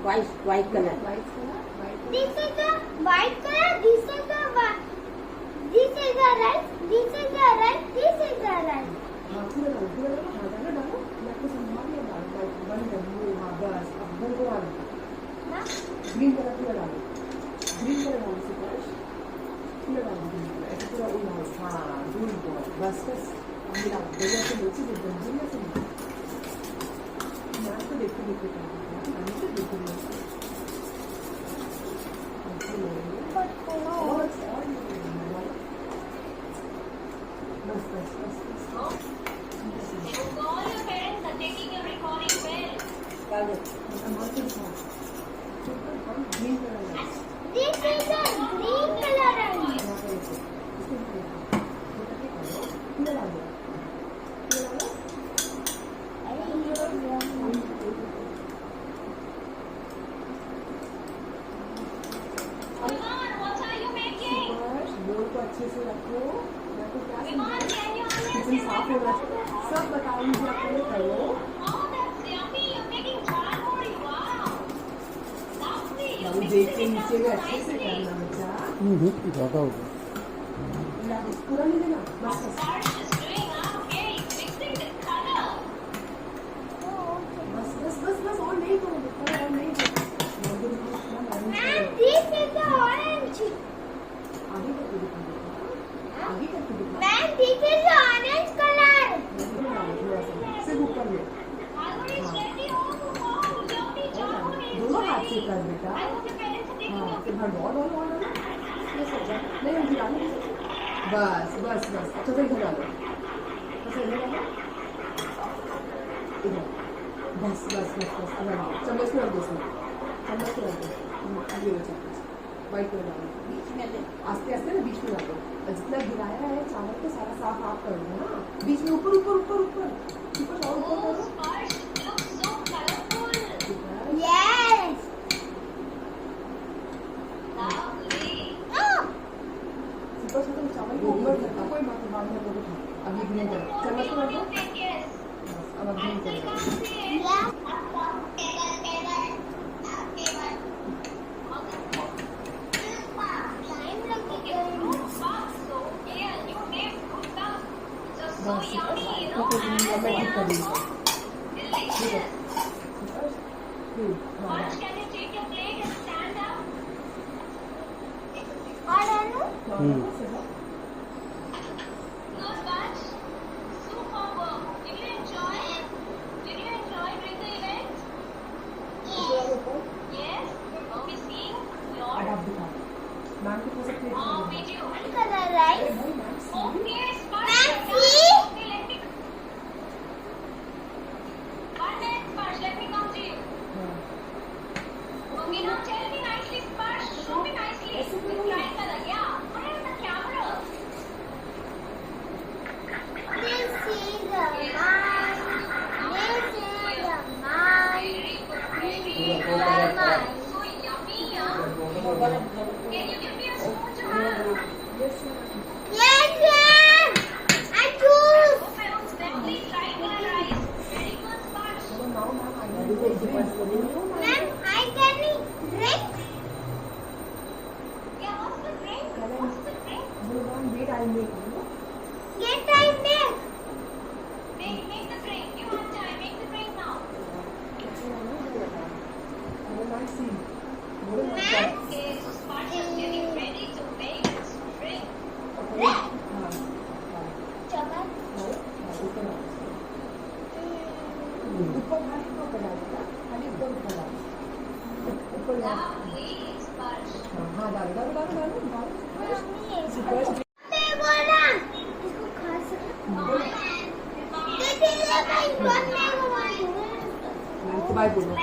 white color. White color. This is the white color. This is the this is the rice. This is the rice. This is the rice. हाँ पूरा हाँ डालो डालो मैं आपको समझा दिया डालो बंद कर वो हाँ बस अब वो डालो ग्रीन कलर पूरा डालो सुभाष पूरा डालो ग्रीन कलर ऐसे पूरा उड़ाओ हाँ गुड बॉय बस अब मिला बढ़िया से नीचे बढ़िया से मैं तो देखते All your parents are taking your recording well. Green colour This is the green color rice. Viman, what are you making? बोल को अच्छे से रखो मैं तो क्या Viman, can you किचन साफ होना चाहिए सब बताऊंगी आपको करो Oh, that's yummy. You're making jhalmuri. Wow. Lovely. You're हम देख के mixing it नीचे up भी so अच्छे से nicely. करना बच्चा ज़्यादा हो गया. पूरा नहीं देना बस बस Sarsh is doing, okay. He's mixing the color. बस बस बस बस और नहीं तो और नहीं तो And this is the orange. आगे तक दिखा आगे तक दिखा Man, this is the orange color. सिर्फ ऊपर में Jhalmuri is ready. Oh, yummy jhalmuri. दोनों हाथ से कर बेटा I hope your parents are taking हाँ your फिर भर और ये सब जा नहीं हम गिरा नहीं बस बस बस अच्छा तो इधर डालो बस इधर डालो इधर बस बस बस बस इधर डालो चम्मच में रख दो इसमें चम्मच में रख दो ये लो चम्मच वाइट में डालो बीच में दे. आस्ते आस्ते ना बीच में डालो और जितना गिराया है चावल को सारा साफ आप कर दो ना बीच में ऊपर ऊपर ऊपर ऊपर ऊपर और ऊपर Oh, करो Sparsh, looks so colorful. Yes. Lovely. Oh. ऊपर से तो चावल को ऊपर करता कोई बात नहीं बाद में लोग उठा अब ये ग्रीन करो चम्मच में रख दो Yes. बस अब आप ग्रीन Uncle, करो come see it. Yeah. Time Okay, fruit puffs. So, yeah, you made fruit puffs. So बस yummy, you know, अब मैं ठीक कर दूँगी delicious. हाँ Sparsh, can you take your plate and stand up? और अनु Good bunch. Super work. Did you enjoy it? Did you enjoy doing the event? Yes. Are we seeing your अब आप दिखाओ मैम को कैसे plate video? color rice. Okay, Sparsh. Ma'am, you're done. see? Okay, let me. 1 minute, Sparsh. Let me come to you. Okay, now tell me nicely, Sparsh. Show me nicely. With bright color. Yeah. Put it in the camera. This is the mine. This is the mine. Very good. This Very is good. the mine. So yummy, huh? Can you give me a spoon to have? Yes, ma'am. I choose. Okay, then please try my rice. Very good, Sparsh. Ma'am, I can drink. Yeah, what's the drink? What's the drink? Get time next. Make the drink. You have time. Make the drink now. Ma'am. Okay, so Sparsh is getting ready to make this drink. Chocolate. Lovely, Sparsh. हाँ डालो डालो डालो डालो mummy supers मैं बोला इसको खा सकते दे दे भाई बोलने को बाय बोलो